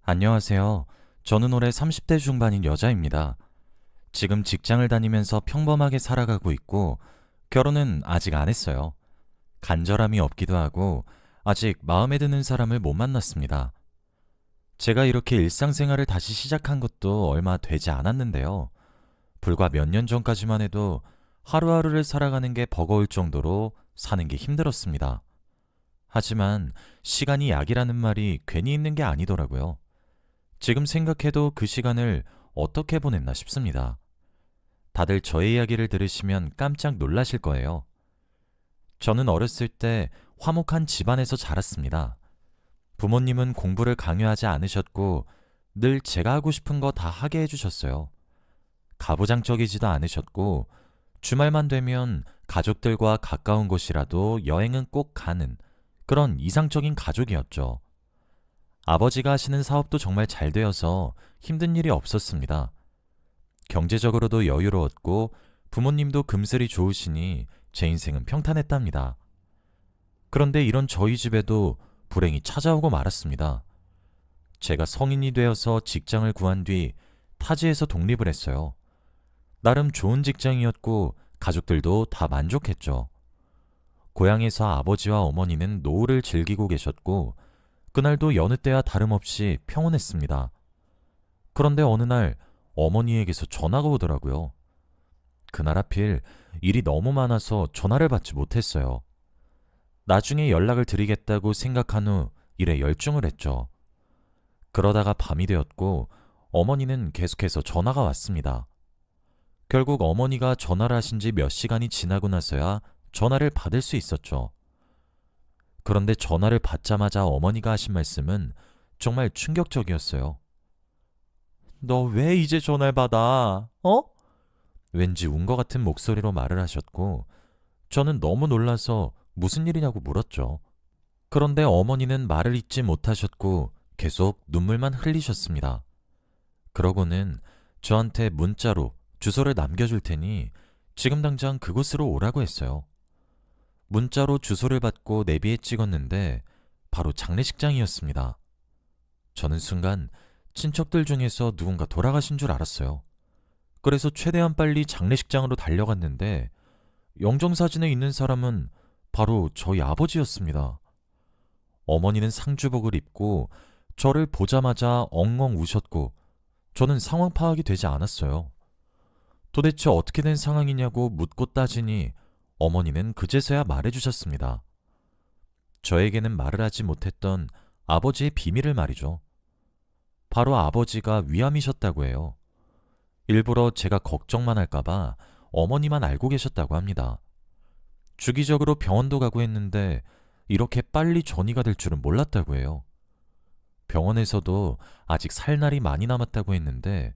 안녕하세요. 저는 올해 30대 중반인 여자입니다. 지금 직장을 다니면서 평범하게 살아가고 있고, 결혼은 아직 안 했어요. 간절함이 없기도 하고, 아직 마음에 드는 사람을 못 만났습니다. 제가 이렇게 일상생활을 다시 시작한 것도 얼마 되지 않았는데요. 불과 몇 년 전까지만 해도 하루하루를 살아가는 게 버거울 정도로 사는 게 힘들었습니다. 하지만 시간이 약이라는 말이 괜히 있는 게 아니더라고요. 지금 생각해도 그 시간을 어떻게 보냈나 싶습니다. 다들 저의 이야기를 들으시면 깜짝 놀라실 거예요. 저는 어렸을 때 화목한 집안에서 자랐습니다. 부모님은 공부를 강요하지 않으셨고 늘 제가 하고 싶은 거 다 하게 해주셨어요. 가부장적이지도 않으셨고 주말만 되면 가족들과 가까운 곳이라도 여행은 꼭 가는 그런 이상적인 가족이었죠. 아버지가 하시는 사업도 정말 잘 되어서 힘든 일이 없었습니다. 경제적으로도 여유로웠고 부모님도 금슬이 좋으시니 제 인생은 평탄했답니다. 그런데 이런 저희 집에도 불행이 찾아오고 말았습니다. 제가 성인이 되어서 직장을 구한 뒤 타지에서 독립을 했어요. 나름 좋은 직장이었고 가족들도 다 만족했죠. 고향에서 아버지와 어머니는 노후를 즐기고 계셨고 그날도 여느 때와 다름없이 평온했습니다. 그런데 어느 날 어머니에게서 전화가 오더라고요. 그날 하필 일이 너무 많아서 전화를 받지 못했어요. 나중에 연락을 드리겠다고 생각한 후 일에 열중을 했죠. 그러다가 밤이 되었고 어머니는 계속해서 전화가 왔습니다. 결국 어머니가 전화를 하신 지 몇 시간이 지나고 나서야 전화를 받을 수 있었죠. 그런데 전화를 받자마자 어머니가 하신 말씀은 정말 충격적이었어요. 너 왜 이제 전화를 받아? 어? 왠지 운 것 같은 목소리로 말을 하셨고, 저는 너무 놀라서 무슨 일이냐고 물었죠. 그런데 어머니는 말을 잇지 못하셨고, 계속 눈물만 흘리셨습니다. 그러고는 저한테 문자로 주소를 남겨줄 테니 지금 당장 그곳으로 오라고 했어요. 문자로 주소를 받고 내비에 찍었는데 바로 장례식장이었습니다. 저는 순간 친척들 중에서 누군가 돌아가신 줄 알았어요. 그래서 최대한 빨리 장례식장으로 달려갔는데 영정사진에 있는 사람은 바로 저희 아버지였습니다. 어머니는 상주복을 입고 저를 보자마자 엉엉 우셨고 저는 상황 파악이 되지 않았어요. 도대체 어떻게 된 상황이냐고 묻고 따지니 어머니는 그제서야 말해주셨습니다. 저에게는 말을 하지 못했던 아버지의 비밀을 말이죠. 바로 아버지가 위암이셨다고 해요. 일부러 제가 걱정만 할까봐 어머니만 알고 계셨다고 합니다. 주기적으로 병원도 가고 했는데 이렇게 빨리 전이가 될 줄은 몰랐다고 해요. 병원에서도 아직 살 날이 많이 남았다고 했는데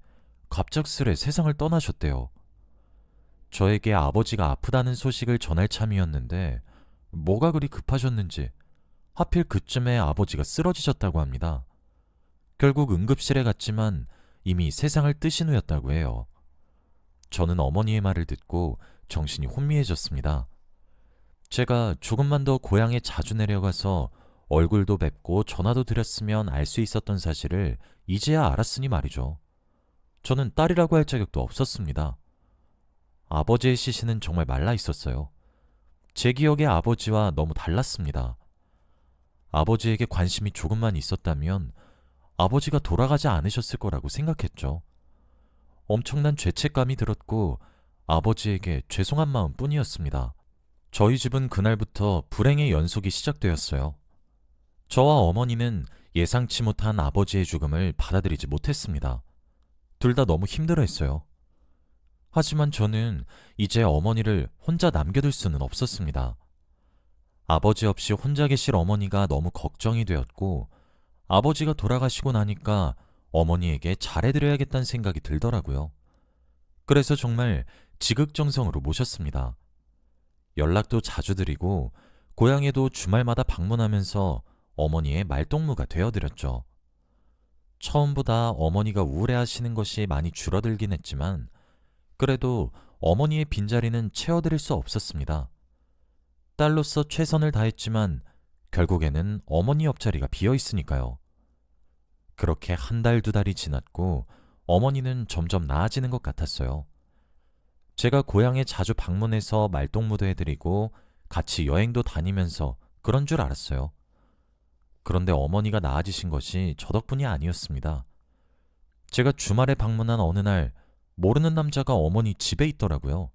갑작스레 세상을 떠나셨대요. 저에게 아버지가 아프다는 소식을 전할 참이었는데 뭐가 그리 급하셨는지 하필 그쯤에 아버지가 쓰러지셨다고 합니다. 결국 응급실에 갔지만 이미 세상을 뜨신 후였다고 해요. 저는 어머니의 말을 듣고 정신이 혼미해졌습니다. 제가 조금만 더 고향에 자주 내려가서 얼굴도 뵙고 전화도 드렸으면 알 수 있었던 사실을 이제야 알았으니 말이죠. 저는 딸이라고 할 자격도 없었습니다. 아버지의 시신은 정말 말라 있었어요. 제 기억의 아버지와 너무 달랐습니다. 아버지에게 관심이 조금만 있었다면 아버지가 돌아가지 않으셨을 거라고 생각했죠. 엄청난 죄책감이 들었고 아버지에게 죄송한 마음 뿐이었습니다. 저희 집은 그날부터 불행의 연속이 시작되었어요. 저와 어머니는 예상치 못한 아버지의 죽음을 받아들이지 못했습니다. 둘 다 너무 힘들어했어요. 하지만 저는 이제 어머니를 혼자 남겨둘 수는 없었습니다. 아버지 없이 혼자 계실 어머니가 너무 걱정이 되었고 아버지가 돌아가시고 나니까 어머니에게 잘해드려야겠다는 생각이 들더라고요. 그래서 정말 지극정성으로 모셨습니다. 연락도 자주 드리고 고향에도 주말마다 방문하면서 어머니의 말동무가 되어드렸죠. 처음보다 어머니가 우울해하시는 것이 많이 줄어들긴 했지만 그래도 어머니의 빈자리는 채워드릴 수 없었습니다. 딸로서 최선을 다했지만 결국에는 어머니 옆자리가 비어 있으니까요. 그렇게 한 달, 두 달이 지났고 어머니는 점점 나아지는 것 같았어요. 제가 고향에 자주 방문해서 말동무도 해드리고 같이 여행도 다니면서 그런 줄 알았어요. 그런데 어머니가 나아지신 것이 저 덕분이 아니었습니다. 제가 주말에 방문한 어느 날 모르는 남자가 어머니 집에 있더라고요.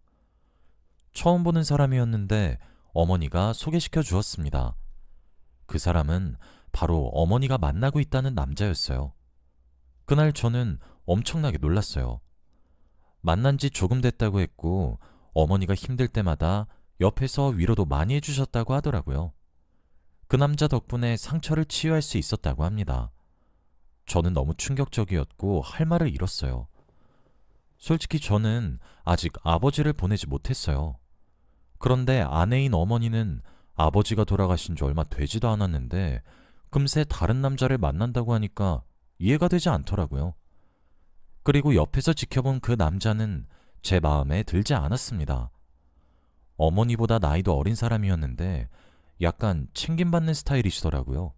처음 보는 사람이었는데 어머니가 소개시켜 주었습니다. 그 사람은 바로 어머니가 만나고 있다는 남자였어요. 그날 저는 엄청나게 놀랐어요. 만난 지 조금 됐다고 했고 어머니가 힘들 때마다 옆에서 위로도 많이 해주셨다고 하더라고요. 그 남자 덕분에 상처를 치유할 수 있었다고 합니다. 저는 너무 충격적이었고 할 말을 잃었어요. 솔직히 저는 아직 아버지를 보내지 못했어요. 그런데 아내인 어머니는 아버지가 돌아가신 지 얼마 되지도 않았는데 금세 다른 남자를 만난다고 하니까 이해가 되지 않더라고요. 그리고 옆에서 지켜본 그 남자는 제 마음에 들지 않았습니다. 어머니보다 나이도 어린 사람이었는데 약간 챙김받는 스타일이시더라고요.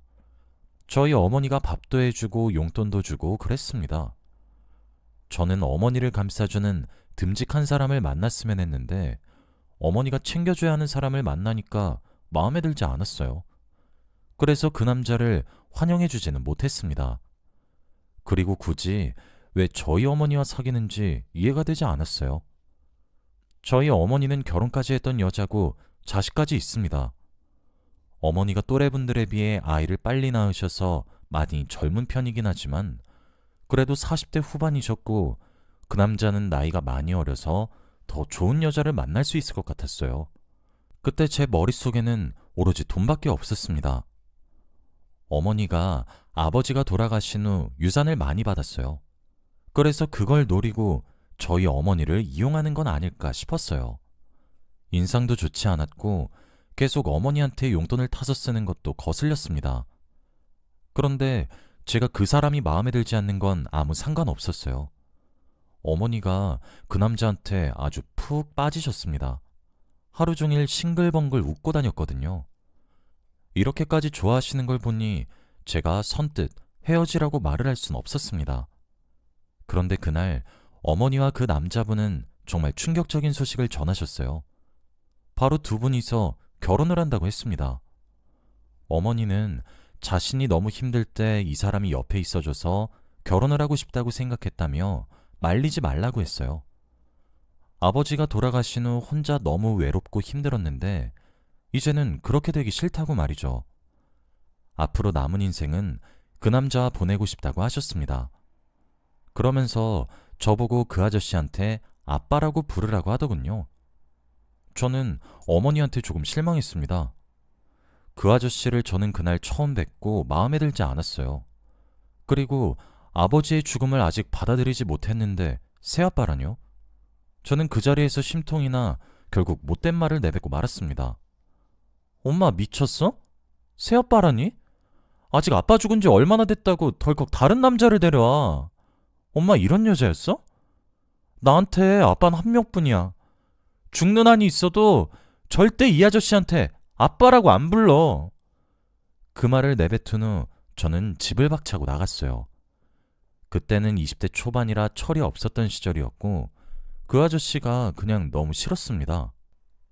저희 어머니가 밥도 해주고 용돈도 주고 그랬습니다. 저는 어머니를 감싸주는 듬직한 사람을 만났으면 했는데 어머니가 챙겨줘야 하는 사람을 만나니까 마음에 들지 않았어요. 그래서 그 남자를 환영해주지는 못했습니다. 그리고 굳이 왜 저희 어머니와 사귀는지 이해가 되지 않았어요. 저희 어머니는 결혼까지 했던 여자고 자식까지 있습니다. 어머니가 또래분들에 비해 아이를 빨리 낳으셔서 많이 젊은 편이긴 하지만 그래도 40대 후반이셨고 그 남자는 나이가 많이 어려서 더 좋은 여자를 만날 수 있을 것 같았어요. 그때 제 머릿속에는 오로지 돈밖에 없었습니다. 어머니가 아버지가 돌아가신 후 유산을 많이 받았어요. 그래서 그걸 노리고 저희 어머니를 이용하는 건 아닐까 싶었어요. 인상도 좋지 않았고 계속 어머니한테 용돈을 타서 쓰는 것도 거슬렸습니다. 그런데 제가 그 사람이 마음에 들지 않는 건 아무 상관없었어요. 어머니가 그 남자한테 아주 푹 빠지셨습니다. 하루 종일 싱글벙글 웃고 다녔거든요. 이렇게까지 좋아하시는 걸 보니 제가 선뜻 헤어지라고 말을 할 순 없었습니다. 그런데 그날 어머니와 그 남자분은 정말 충격적인 소식을 전하셨어요. 바로 두 분이서 결혼을 한다고 했습니다. 어머니는 자신이 너무 힘들 때 이 사람이 옆에 있어줘서 결혼을 하고 싶다고 생각했다며 말리지 말라고 했어요. 아버지가 돌아가신 후 혼자 너무 외롭고 힘들었는데 이제는 그렇게 되기 싫다고 말이죠. 앞으로 남은 인생은 그 남자와 보내고 싶다고 하셨습니다. 그러면서 저보고 그 아저씨한테 아빠라고 부르라고 하더군요. 저는 어머니한테 조금 실망했습니다. 그 아저씨를 저는 그날 처음 뵙고 마음에 들지 않았어요. 그리고 아버지의 죽음을 아직 받아들이지 못했는데 새아빠라뇨? 저는 그 자리에서 심통이나 결국 못된 말을 내뱉고 말았습니다. 엄마 미쳤어? 새아빠라니? 아직 아빠 죽은 지 얼마나 됐다고 덜컥 다른 남자를 데려와. 엄마 이런 여자였어? 나한테 아빠는 한 명뿐이야. 죽는 한이 있어도 절대 이 아저씨한테 아빠라고 안 불러. 그 말을 내뱉은 후 저는 집을 박차고 나갔어요. 그때는 20대 초반이라 철이 없었던 시절이었고 그 아저씨가 그냥 너무 싫었습니다.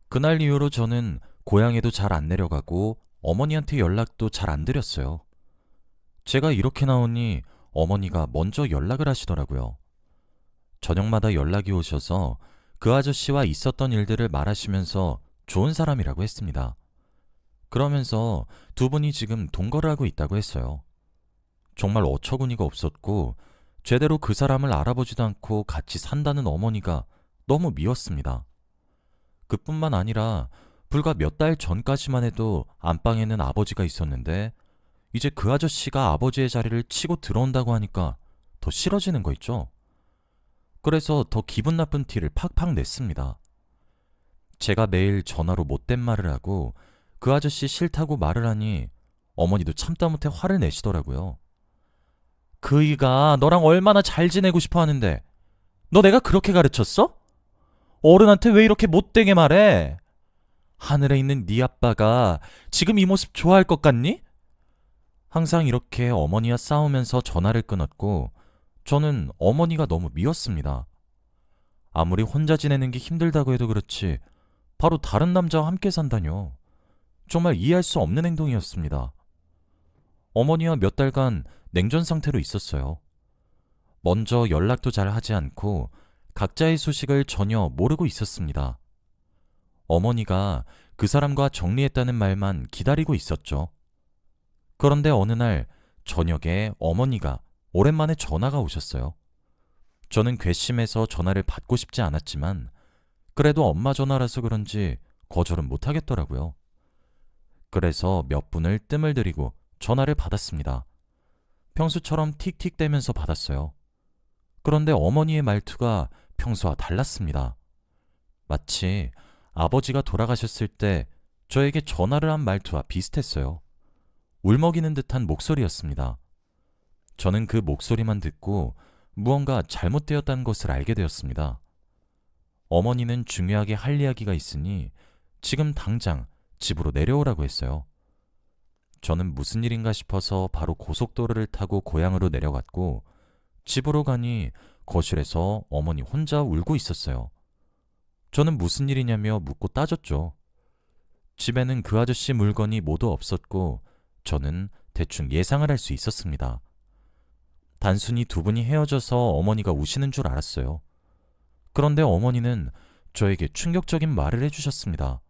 그날 이후로 저는 고향에도 잘 안 내려가고 어머니한테 연락도 잘 안 드렸어요. 제가 이렇게 나오니 어머니가 먼저 연락을 하시더라고요. 저녁마다 연락이 오셔서 그 아저씨와 있었던 일들을 말하시면서 좋은 사람이라고 했습니다. 그러면서 두 분이 지금 동거를 하고 있다고 했어요. 정말 어처구니가 없었고 제대로 그 사람을 알아보지도 않고 같이 산다는 어머니가 너무 미웠습니다. 그뿐만 아니라 불과 몇 달 전까지만 해도 안방에는 아버지가 있었는데 이제 그 아저씨가 아버지의 자리를 치고 들어온다고 하니까 더 싫어지는 거 있죠? 그래서 더 기분 나쁜 티를 팍팍 냈습니다. 제가 매일 전화로 못된 말을 하고 그 아저씨 싫다고 말을 하니 어머니도 참다 못해 화를 내시더라고요. 그이가 너랑 얼마나 잘 지내고 싶어 하는데 너 내가 그렇게 가르쳤어? 어른한테 왜 이렇게 못되게 말해? 하늘에 있는 네 아빠가 지금 이 모습 좋아할 것 같니? 항상 이렇게 어머니와 싸우면서 전화를 끊었고 저는 어머니가 너무 미웠습니다. 아무리 혼자 지내는 게 힘들다고 해도 그렇지 바로 다른 남자와 함께 산다뇨. 정말 이해할 수 없는 행동이었습니다. 어머니와 몇 달간 냉전 상태로 있었어요. 먼저 연락도 잘 하지 않고 각자의 소식을 전혀 모르고 있었습니다. 어머니가 그 사람과 정리했다는 말만 기다리고 있었죠. 그런데 어느 날 저녁에 어머니가 오랜만에 전화가 오셨어요. 저는 괘씸해서 전화를 받고 싶지 않았지만 그래도 엄마 전화라서 그런지 거절은 못하겠더라고요. 그래서 몇 분을 뜸을 들이고 전화를 받았습니다. 평소처럼 틱틱대면서 받았어요. 그런데 어머니의 말투가 평소와 달랐습니다. 마치 아버지가 돌아가셨을 때 저에게 전화를 한 말투와 비슷했어요. 울먹이는 듯한 목소리였습니다. 저는 그 목소리만 듣고 무언가 잘못되었다는 것을 알게 되었습니다. 어머니는 중요하게 할 이야기가 있으니 지금 당장 집으로 내려오라고 했어요. 저는 무슨 일인가 싶어서 바로 고속도로를 타고 고향으로 내려갔고 집으로 가니 거실에서 어머니 혼자 울고 있었어요. 저는 무슨 일이냐며 묻고 따졌죠. 집에는 그 아저씨 물건이 모두 없었고 저는 대충 예상을 할 수 있었습니다. 단순히 두 분이 헤어져서 어머니가 우시는 줄 알았어요. 그런데 어머니는 저에게 충격적인 말을 해주셨습니다.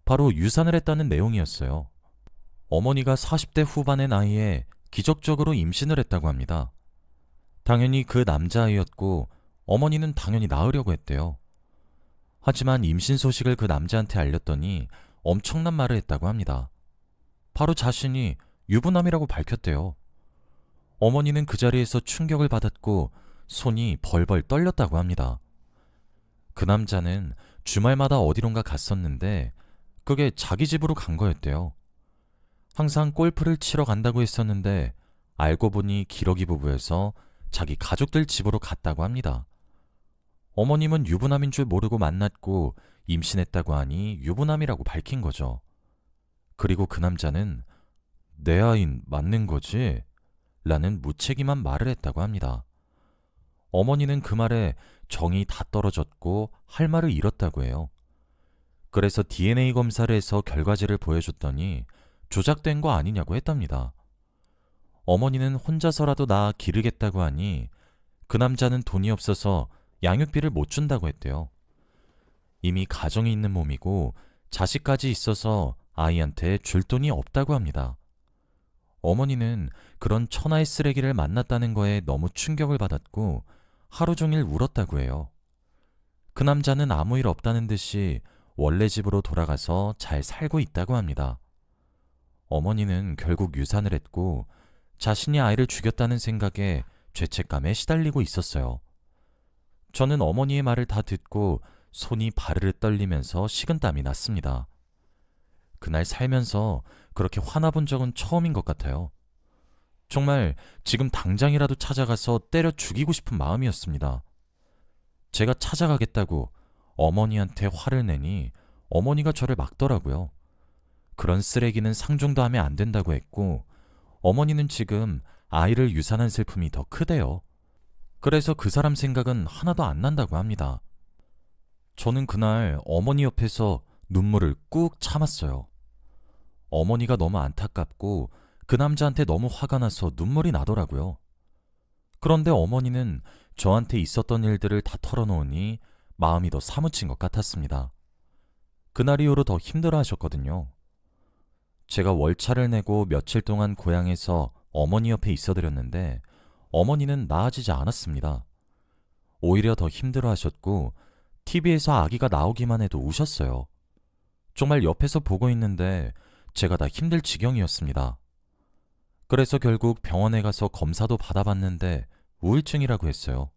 바로 유산을 했다는 내용이었어요. 어머니가 40대 후반의 나이에 기적적으로 임신을 했다고 합니다. 당연히 그 남자아이였고 어머니는 당연히 낳으려고 했대요. 하지만 임신 소식을 그 남자한테 알렸더니 엄청난 말을 했다고 합니다. 바로 자신이 유부남이라고 밝혔대요. 어머니는 그 자리에서 충격을 받았고 손이 벌벌 떨렸다고 합니다. 그 남자는 주말마다 어디론가 갔었는데 그게 자기 집으로 간 거였대요. 항상 골프를 치러 간다고 했었는데 알고 보니 기러기 부부여서 자기 가족들 집으로 갔다고 합니다. 어머님은 유부남인 줄 모르고 만났고 임신했다고 하니 유부남이라고 밝힌 거죠. 그리고 그 남자는 내 아인 맞는 거지? 라는 무책임한 말을 했다고 합니다. 어머니는 그 말에 정이 다 떨어졌고 할 말을 잃었다고 해요. 그래서 DNA 검사를 해서 결과지를 보여줬더니 조작된 거 아니냐고 했답니다. 어머니는 혼자서라도 낳아 기르겠다고 하니 그 남자는 돈이 없어서 양육비를 못 준다고 했대요. 이미 가정이 있는 몸이고 자식까지 있어서 아이한테 줄 돈이 없다고 합니다. 어머니는 그런 천하의 쓰레기를 만났다는 거에 너무 충격을 받았고 하루 종일 울었다고 해요. 그 남자는 아무 일 없다는 듯이 원래 집으로 돌아가서 잘 살고 있다고 합니다. 어머니는 결국 유산을 했고 자신이 아이를 죽였다는 생각에 죄책감에 시달리고 있었어요. 저는 어머니의 말을 다 듣고 손이 바르르 떨리면서 식은땀이 났습니다. 그날 살면서 그렇게 화나본 적은 처음인 것 같아요. 정말 지금 당장이라도 찾아가서 때려 죽이고 싶은 마음이었습니다. 제가 찾아가겠다고 어머니한테 화를 내니 어머니가 저를 막더라고요. 그런 쓰레기는 상종도 하면 안 된다고 했고 어머니는 지금 아이를 유산한 슬픔이 더 크대요. 그래서 그 사람 생각은 하나도 안 난다고 합니다. 저는 그날 어머니 옆에서 눈물을 꾹 참았어요. 어머니가 너무 안타깝고 그 남자한테 너무 화가 나서 눈물이 나더라고요. 그런데 어머니는 저한테 있었던 일들을 다 털어놓으니 마음이 더 사무친 것 같았습니다. 그날 이후로 더 힘들어 하셨거든요. 제가 월차를 내고 며칠 동안 고향에서 어머니 옆에 있어드렸는데 어머니는 나아지지 않았습니다. 오히려 더 힘들어 하셨고 TV에서 아기가 나오기만 해도 우셨어요. 정말 옆에서 보고 있는데 제가 다 힘들 지경이었습니다. 그래서 결국 병원에 가서 검사도 받아봤는데 우울증이라고 했어요.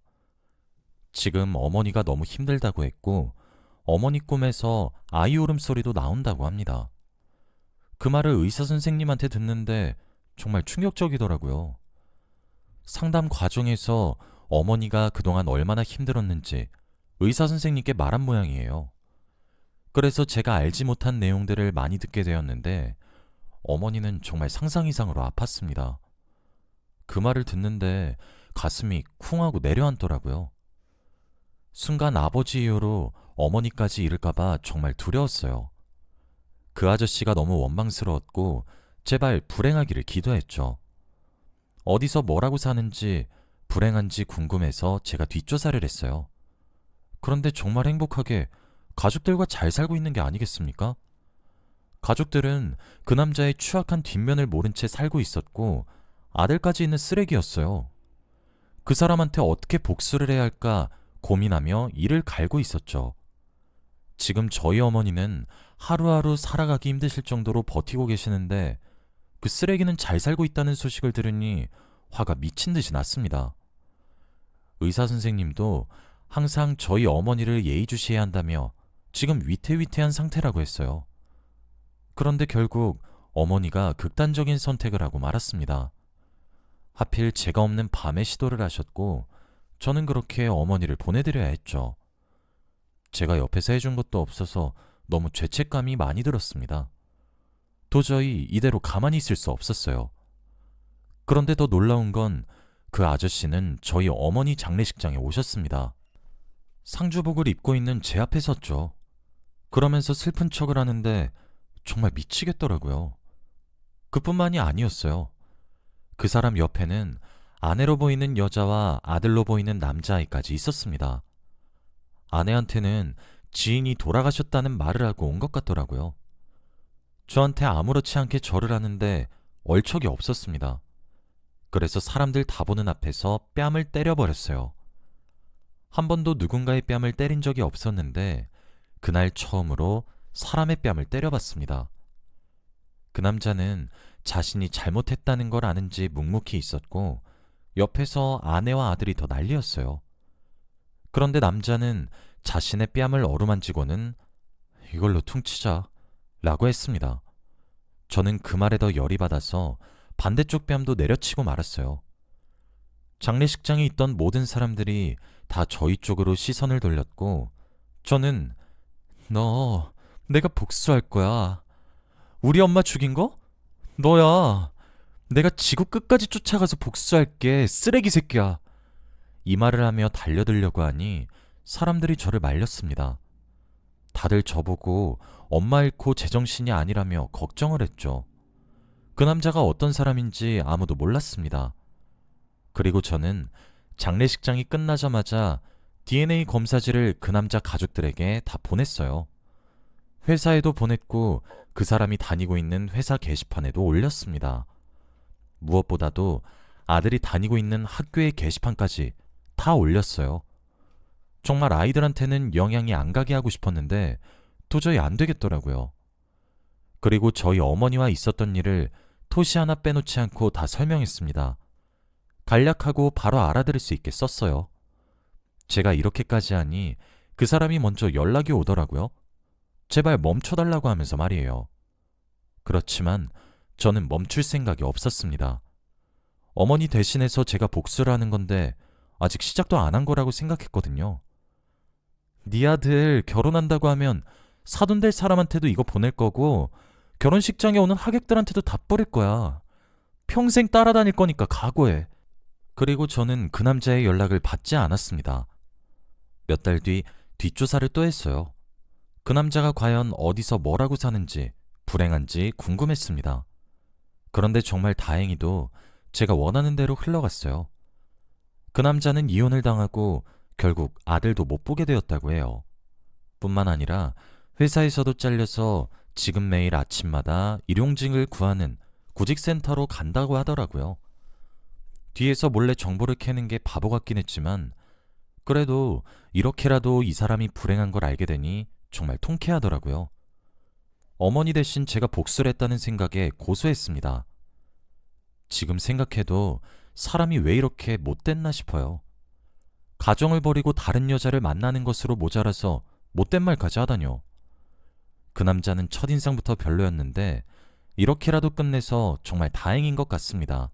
지금 어머니가 너무 힘들다고 했고 어머니 꿈에서 아이 울음소리도 나온다고 합니다. 그 말을 의사 선생님한테 듣는데 정말 충격적이더라고요. 상담 과정에서 어머니가 그동안 얼마나 힘들었는지 의사 선생님께 말한 모양이에요. 그래서 제가 알지 못한 내용들을 많이 듣게 되었는데 어머니는 정말 상상 이상으로 아팠습니다. 그 말을 듣는데 가슴이 쿵 하고 내려앉더라고요. 순간 아버지 이후로 어머니까지 잃을까봐 정말 두려웠어요. 그 아저씨가 너무 원망스러웠고 제발 불행하기를 기도했죠. 어디서 뭐라고 사는지 불행한지 궁금해서 제가 뒷조사를 했어요. 그런데 정말 행복하게 가족들과 잘 살고 있는 게 아니겠습니까? 가족들은 그 남자의 추악한 뒷면을 모른 채 살고 있었고 아들까지 있는 쓰레기였어요. 그 사람한테 어떻게 복수를 해야 할까 고민하며 이를 갈고 있었죠. 지금 저희 어머니는 하루하루 살아가기 힘드실 정도로 버티고 계시는데 그 쓰레기는 잘 살고 있다는 소식을 들으니 화가 미친 듯이 났습니다. 의사 선생님도 항상 저희 어머니를 예의주시해야 한다며 지금 위태위태한 상태라고 했어요. 그런데 결국 어머니가 극단적인 선택을 하고 말았습니다. 하필 제가 없는 밤에 시도를 하셨고 저는 그렇게 어머니를 보내드려야 했죠. 제가 옆에서 해준 것도 없어서 너무 죄책감이 많이 들었습니다. 도저히 이대로 가만히 있을 수 없었어요. 그런데 더 놀라운 건 그 아저씨는 저희 어머니 장례식장에 오셨습니다. 상주복을 입고 있는 제 앞에 섰죠. 그러면서 슬픈 척을 하는데 정말 미치겠더라고요. 그뿐만이 아니었어요. 그 사람 옆에는 아내로 보이는 여자와 아들로 보이는 남자아이까지 있었습니다. 아내한테는 지인이 돌아가셨다는 말을 하고 온 것 같더라고요. 저한테 아무렇지 않게 절을 하는데 얼척이 없었습니다. 그래서 사람들 다 보는 앞에서 뺨을 때려버렸어요. 한 번도 누군가의 뺨을 때린 적이 없었는데 그날 처음으로 사람의 뺨을 때려봤습니다. 그 남자는 자신이 잘못했다는 걸 아는지 묵묵히 있었고 옆에서 아내와 아들이 더 난리였어요. 그런데 남자는 자신의 뺨을 어루만지고는 이걸로 퉁치자 라고 했습니다. 저는 그 말에 더 열이 받아서 반대쪽 뺨도 내려치고 말았어요. 장례식장에 있던 모든 사람들이 다 저희 쪽으로 시선을 돌렸고 저는 너 내가 복수할 거야. 우리 엄마 죽인 거? 너야. 내가 지구 끝까지 쫓아가서 복수할게. 쓰레기 새끼야. 이 말을 하며 달려들려고 하니 사람들이 저를 말렸습니다. 다들 저보고 엄마 잃고 제정신이 아니라며 걱정을 했죠. 그 남자가 어떤 사람인지 아무도 몰랐습니다. 그리고 저는 장례식장이 끝나자마자 DNA 검사지를 그 남자 가족들에게 다 보냈어요. 회사에도 보냈고 그 사람이 다니고 있는 회사 게시판에도 올렸습니다. 무엇보다도 아들이 다니고 있는 학교의 게시판까지 다 올렸어요. 정말 아이들한테는 영향이 안 가게 하고 싶었는데 도저히 안 되겠더라고요. 그리고 저희 어머니와 있었던 일을 토시 하나 빼놓지 않고 다 설명했습니다. 간략하고 바로 알아들을 수 있게 썼어요. 제가 이렇게까지 하니 그 사람이 먼저 연락이 오더라고요. 제발 멈춰달라고 하면서 말이에요. 그렇지만 저는 멈출 생각이 없었습니다. 어머니 대신해서 제가 복수를 하는 건데 아직 시작도 안 한 거라고 생각했거든요. 네 아들 결혼한다고 하면 사돈 될 사람한테도 이거 보낼 거고 결혼식장에 오는 하객들한테도 다 뿌릴 거야. 평생 따라다닐 거니까 각오해. 그리고 저는 그 남자의 연락을 받지 않았습니다. 몇 달 뒤 뒷조사를 또 했어요. 그 남자가 과연 어디서 뭐라고 사는지 불행한지 궁금했습니다. 그런데 정말 다행히도 제가 원하는 대로 흘러갔어요. 그 남자는 이혼을 당하고 결국 아들도 못 보게 되었다고 해요. 뿐만 아니라 회사에서도 잘려서 지금 매일 아침마다 일용직을 구하는 구직센터로 간다고 하더라고요. 뒤에서 몰래 정보를 캐는 게 바보 같긴 했지만 그래도 이렇게라도 이 사람이 불행한 걸 알게 되니 정말 통쾌하더라고요. 어머니 대신 제가 복수를 했다는 생각에 고소했습니다. 지금 생각해도 사람이 왜 이렇게 못됐나 싶어요. 가정을 버리고 다른 여자를 만나는 것으로 모자라서 못된 말까지 하다뇨. 그 남자는 첫인상부터 별로였는데 이렇게라도 끝내서 정말 다행인 것 같습니다.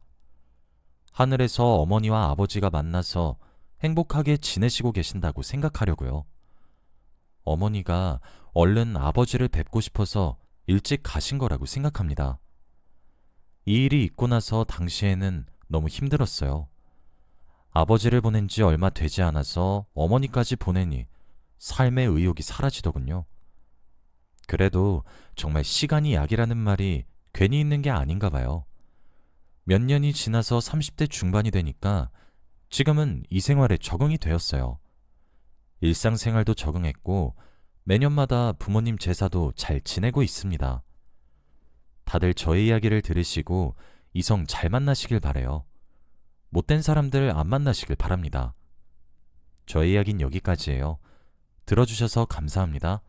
하늘에서 어머니와 아버지가 만나서 행복하게 지내시고 계신다고 생각하려고요. 어머니가 얼른 아버지를 뵙고 싶어서 일찍 가신 거라고 생각합니다. 이 일이 있고 나서 당시에는 너무 힘들었어요. 아버지를 보낸 지 얼마 되지 않아서 어머니까지 보내니 삶의 의욕이 사라지더군요. 그래도 정말 시간이 약이라는 말이 괜히 있는 게 아닌가 봐요. 몇 년이 지나서 30대 중반이 되니까 지금은 이 생활에 적응이 되었어요. 일상생활도 적응했고 매년마다 부모님 제사도 잘 지내고 있습니다. 다들 저의 이야기를 들으시고 이성 잘 만나시길 바래요. 못된 사람들 안 만나시길 바랍니다. 저의 이야기는 여기까지예요. 들어주셔서 감사합니다.